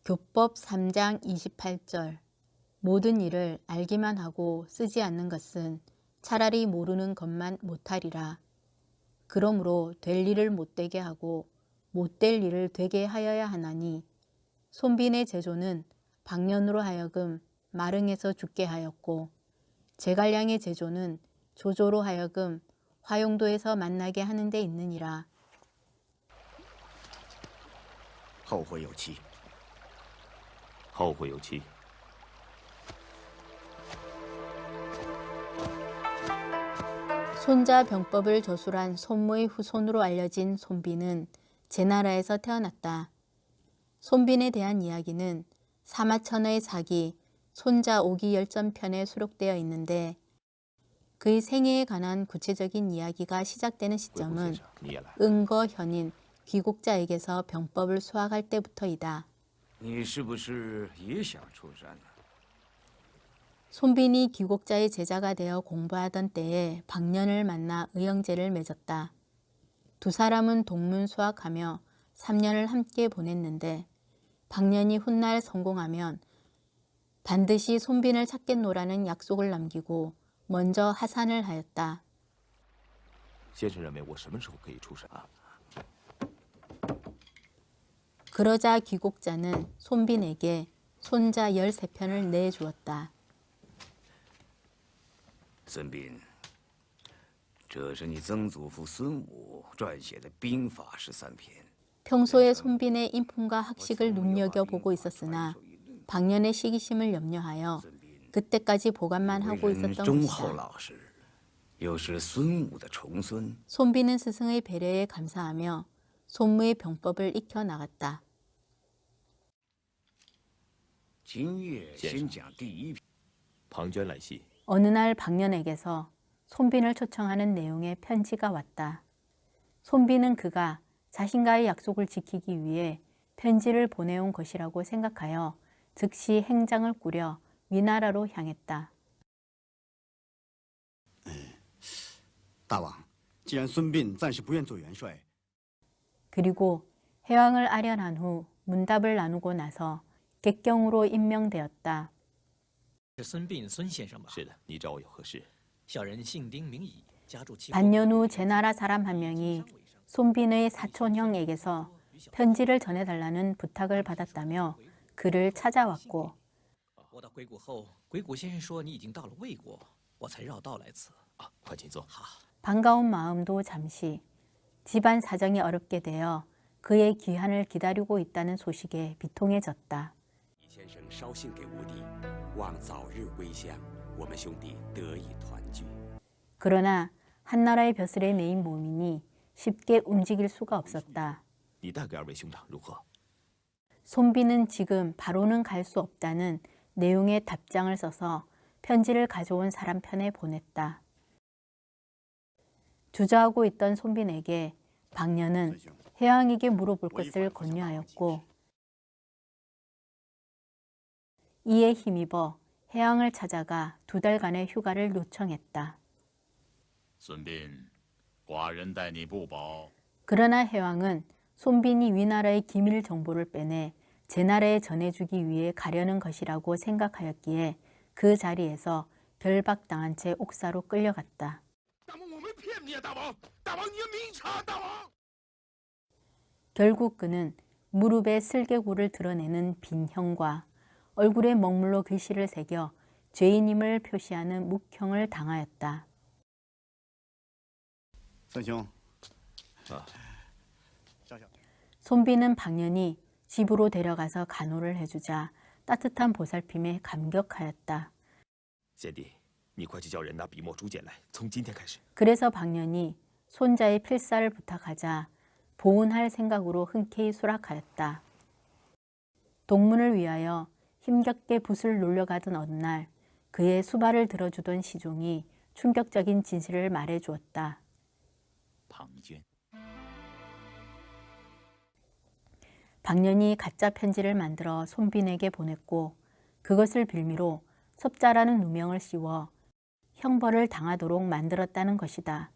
교법 3장 28절 모든 일을 알기만 하고 쓰지 않는 것은 차라리 모르는 것만 못하리라. 그러므로 될 일을 못되게 하고 못될 일을 되게 하여야 하나니 손빈의 제조는 방년으로 하여금 마릉에서 죽게 하였고 제갈량의 제조는 조조로 하여금 화용도에서 만나게 하는 데 있느니라. 后会有期。后会有期。 손자 병법을 저술한 손무의 후손으로 알려진 손빈은 제나라에서 태어났다. 손빈에 대한 이야기는 사마천어의 사기 손자 오기열전편에 수록되어 있는데 그의 생애에 관한 구체적인 이야기가 시작되는 시점은 은거현인 귀국자에게서 병법을 수학할 때부터이다. 你是不是也想出山呢？ 손빈이 귀국자의 제자가 되어 공부하던 때에 박년을 만나 의형제를 맺었다. 두 사람은 동문 수학하며 3년을 함께 보냈는데 박년이 훗날 성공하면 반드시 손빈을 찾겠노라는 약속을 남기고 먼저 하산을 하였다. 先生认为我什么时候可以出山啊？ 그러자 귀국자는 손빈에게 손자 13편을 내주었다. 孙膑，这是你曾祖父孙武撰写的兵法13篇。 평소에 손빈의 인품과 학식을 눈여겨보고 있었으나 박년의 시기심을 염려하여 그때까지 보관만 하고 있었던 忠厚 것이다. 老实，又是孙武的重孙， 손빈은 스승의 배려에 감사하며 손무의 병법을 익혀 나갔다. 今夜先讲第一篇。 庞涓来信， 어느 날 박년에게서 손빈을 초청하는 내용의 편지가 왔다. 손빈은 그가 자신과의 약속을 지키기 위해 편지를 보내온 것이라고 생각하여 즉시 행장을 꾸려 위나라로 향했다. 大王，既然孙膑暂时不愿做元帅， 그리고 해왕을 아련한 후 문답을 나누고 나서 객경으로 임명되었다. 是孙膑孙先生吧？是的，你找我有何事？小人姓丁名乙，家住齐。 반년 후 제나라 사람 한 명이 손빈의 사촌형에게서 편지를 전해달라는 부탁을 받았다며 그를 찾아왔고 我到鬼谷后，鬼谷先生说你已经到了魏国，我才绕道来此。啊，快请坐。 반가운 마음도 잠시 집안 사정이 어렵게 되어 그의 귀환을 기다리고 있다는 소식에 비통해졌다. 李先生捎信给吴地，望早日归乡，我们兄弟得以团聚。 그러나 한나라의 벼슬에 매인 몸이니 쉽게 움직일 수가 없었다. 你带给二位兄长如何？ 손빈은 지금 바로는 갈 수 없다는 내용의 답장을 써서 편지를 가져온 사람 편에 보냈다. 주저하고 있던 손빈에게 박년은 해왕에게 물어볼 것을 권유하였고 이에 힘입어 해왕을 찾아가 2달간의 휴가를 요청했다. 孙膑，寡人待你不薄。 그러나 해왕은 손빈이 위나라의 기밀 정보를 빼내 제나라에 전해주기 위해 가려는 것이라고 생각하였기에 그 자리에서 결박당한 채 옥사로 끌려갔다. 大王，我没骗你啊，大王！大王，你要明察，大王！ 결국 그는 무릎에 슬개구를 드러내는 빈형과 얼굴에 먹물로 글씨를 새겨 죄인임을 표시하는 묵형을 당하였다. 三兄， 손빈은 박년이 집으로 데려가서 간호를 해주자 따뜻한 보살핌에 감격하였다. 贤弟，你快去叫人拿笔墨竹简来，从今天开始。 그래서 박년이 손자의 필사를 부탁하자 보훈할 생각으로 흔쾌히 수락하였다. 동문을 위하여 힘겹게 붓을 놀려가던 어느 날 그의 수발을 들어주던 시종이 충격적인 진실을 말해주었다. 庞涓， 박년이 가짜 편지를 만들어 손빈에게 보냈고 그것을 빌미로 섭자라는 누명을 씌워 형벌을 당하도록 만들었다는 것이다.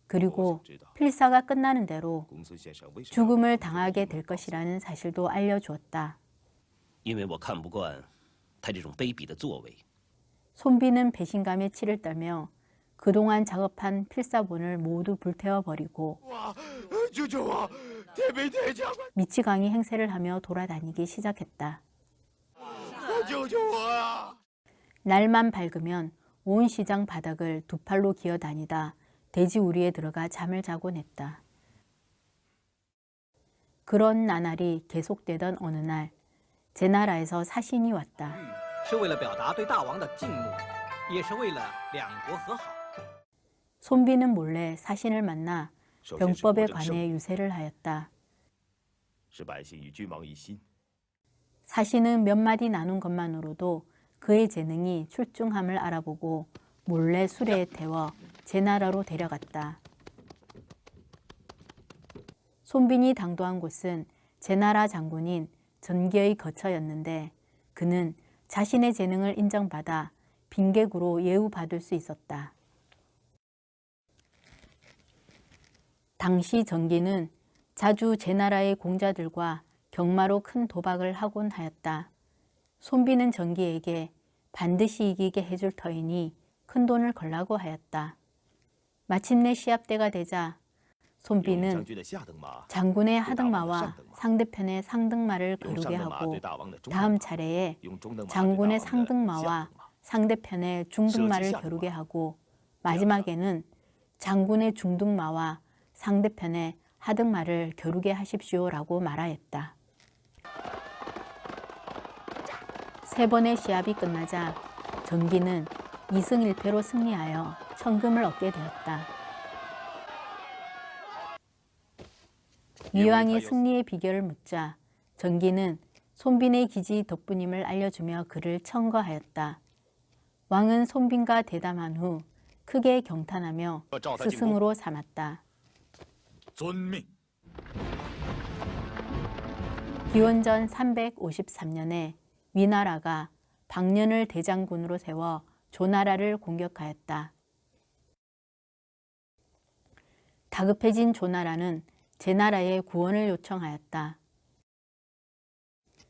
그리고 필사가 끝나는 대로 公孙先生为什么？ 죽음을 당하게 될 것이라는 사실도 알려주었다. 因为我看不惯他这种卑鄙的作为。 손비는 배신감에 치를 떨며 그동안 작업한 필사본을 모두 불태워버리고 미치광이 행세를 하며 돌아다니기 시작했다. 날만 밝으면 온 시장 바닥을 두 팔로 기어다니다 돼지우리에 들어가 잠을 자곤 했다. 그런 나날이 계속되던 어느 날 제나라에서 사신이 왔다. 是为了表达对大王的敬慕，也是为了两国和好。 손비는 몰래 사신을 만나 首先是国 병법에 政圣 관해 유세를 하였다. 使百姓与君王一心。 사신은 몇 마디 나눈 것만으로도 그의 재능이 출중함을 알아보고 몰래 수레에 태워 제나라로 데려갔다. 손빈이 당도한 곳은 제나라 장군인 전기의 거처였는데 그는 자신의 재능을 인정받아 빈객으로 예우받을 수 있었다. 당시 전기는 자주 제나라의 공자들과 경마로 큰 도박을 하곤 하였다. 손비는 전기에게 반드시 이기게 해줄 터이니 큰 돈을 걸라고 하였다. 마침내 시합 때가 되자 用 손비는 将军的下等马， 장군의 하등마와 상대편의 상등마를 用 겨루게 上等马 하고 对大王的中等 다음 马， 차례에 用中等马对大 장군의 王的 상등마와 下等马。 상대편의 중등마를 셔지 겨루게 샤등마. 하고 마지막에는 장군의 중등마와 상대편의 하등마를 겨루게 하십시오라고 말하였다. 세 번의 시합이 끝나자 전기는 2승 1패로 승리하여 천금을 얻게 되었다. 위왕이 승리의 비결을 묻자 전기는 손빈의 기지 덕분임을 알려주며 그를 청거하였다. 왕은 손빈과 대담한 후 크게 경탄하며 스승으로 삼았다. 遵命。 기원전 353년에 위나라가 박년을 대장군으로 세워 조나라를 공격하였다. 다급해진 조나라는 제나라에 구원을 요청하였다.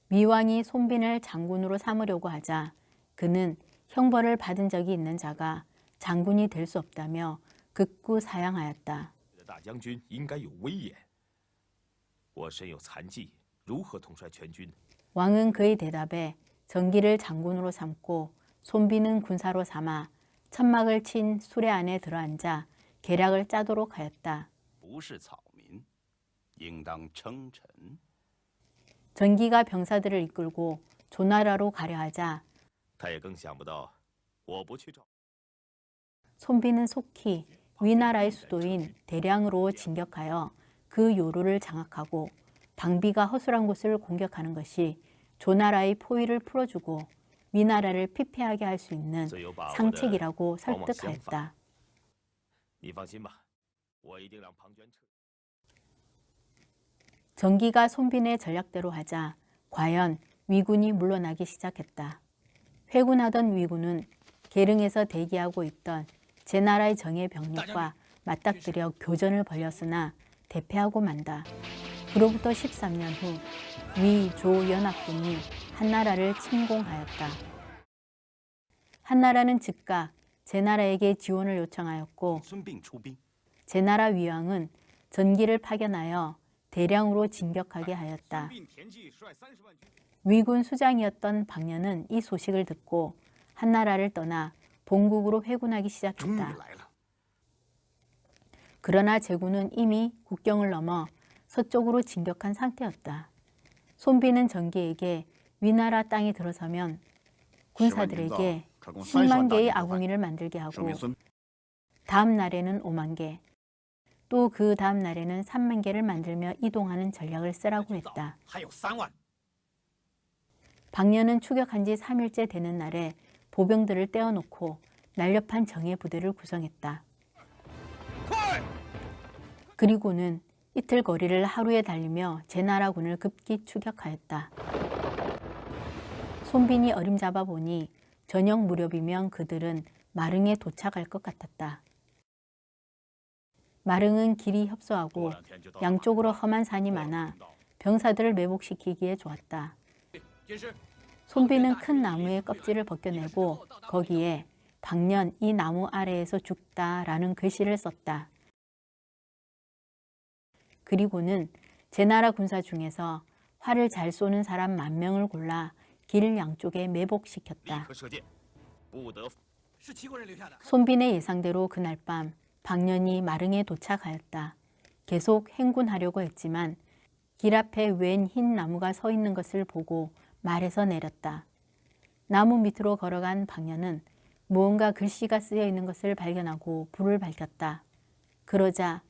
위왕이 손빈을 장군으로 삼으려고 하자 그는 형벌을 받은 적이 있는 자가 장군이 될 수 없다며 극구 사양하였다. 大将军应该有威严。我身有残疾，如何统帅全军？ 왕은 그의 대답에 전기를 장군으로 삼고 손비는 군사로 삼아 천막을 친 수레 안에 들어앉아 계략을 짜도록 하였다. 不是草民，应当称臣。 전기가 병사들을 이끌고 조나라로 가려 하자 他也更想不到，我不去找。 손비는 속히 위나라의 수도인 대량으로 진격하여 그 요루를 장악하고 방비가 허술한 곳을 공격하는 것이 조나라의 포위를 풀어주고 위나라를 피폐하게 할 수 있는 상책이라고 설득하였다. 你放心吧，我一定让庞涓撤。 전기가 손빈의 전략대로 하자 과연 위군이 물러나기 시작했다. 회군하던 위군은 계릉에서 대기하고 있던 제나라의 정예 병력과 맞닥뜨려 교전을 벌였으나 대패하고 만다. 그로부터 13년 후 위, 조 연합군이 한나라를 침공하였다. 한나라는 즉각 제나라에게 지원을 요청하였고 孙膑出兵， 제나라 위왕은 전기를 파견하여 대량으로 진격하게 하였다. 위군 수장이었던 박년은 이 소식을 듣고 한나라를 떠나 본국으로 회군하기 终于 시작했다. 来了。 그러나 제군은 이미 국경을 넘어 서쪽으로 진격한 상태였다. 손비는 전기에게 위나라 땅에 들어서면 군사들에게 10만 개의 아궁이를 만들게 证 하고 明孙 다음 날에는 5만 개, 또 그 다음 날에는 3만 개를 만들며 이동하는 전략을 쓰라고 했다. 还有3万。 박년은 추격한 지 3일째 되는 날에 보병들을 떼어놓고 날렵한 정예 부대를 구성했다. 그리고는 이틀 거리를 하루에 달리며 제나라군을 급기 추격하였다. 손빈이 어림잡아 보니 저녁 무렵이면 그들은 마릉에 도착할 것 같았다. 마릉은 길이 협소하고 过两天就到了 양쪽으로 험한 산이 많아 병사들을 매복시키기에 좋았다. 손비는 큰 나무의 껍질을 벗겨내고 거기에 방년 이 나무 아래에서 죽다라는 글씨를 썼다. 그리고는 제나라 군사 중에서 활을 잘 쏘는 사람 10,000명을 골라 길 양쪽에 매복시켰다. 射箭，不得。 是齐国人留下的。 손빈의 예상대로 그날 밤 방년이 마릉에 도착하였다. 계속 행군하려고 했지만 길 앞에 웬 흰 나무가 서 있는 것을 보고 말에서 내렸다. 나무 밑으로 걸어간 방년은 무언가 글씨가 쓰여 있는 것을 발견하고 불을 밝혔다. 그러자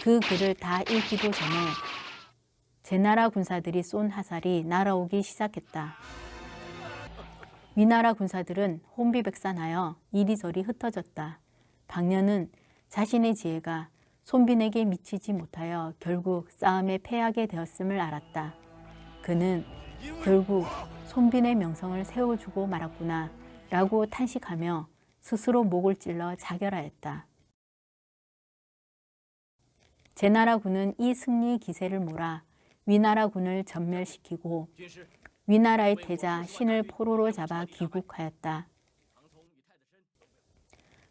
그 글을 다 읽기도 전에 제나라 군사들이 쏜 화살이 날아오기 시작했다. 위나라 군사들은 혼비백산하여 이리저리 흩어졌다. 방년은 자신의 지혜가 손빈에게 미치지 못하여 결국 싸움에 패하게 되었음을 알았다. 그는 결국 손빈의 명성을 세워주고 말았구나 라고 탄식하며 스스로 목을 찔러 자결하였다. 제나라군은 이 승리의 기세를 몰아 위나라군을 전멸시키고 위나라의 태자 신을 포로로 잡아 귀국하였다.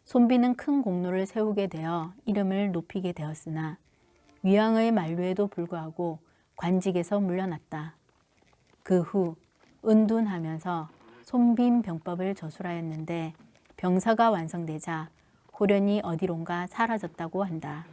손빈은 큰 공로를 세우게 되어 이름을 높이게 되었으나 위왕의 만류에도 불구하고 관직에서 물러났다. 그 후 은둔하면서 손빈 병법을 저술하였는데 병사가 완성되자 호련히 어디론가 사라졌다고 한다.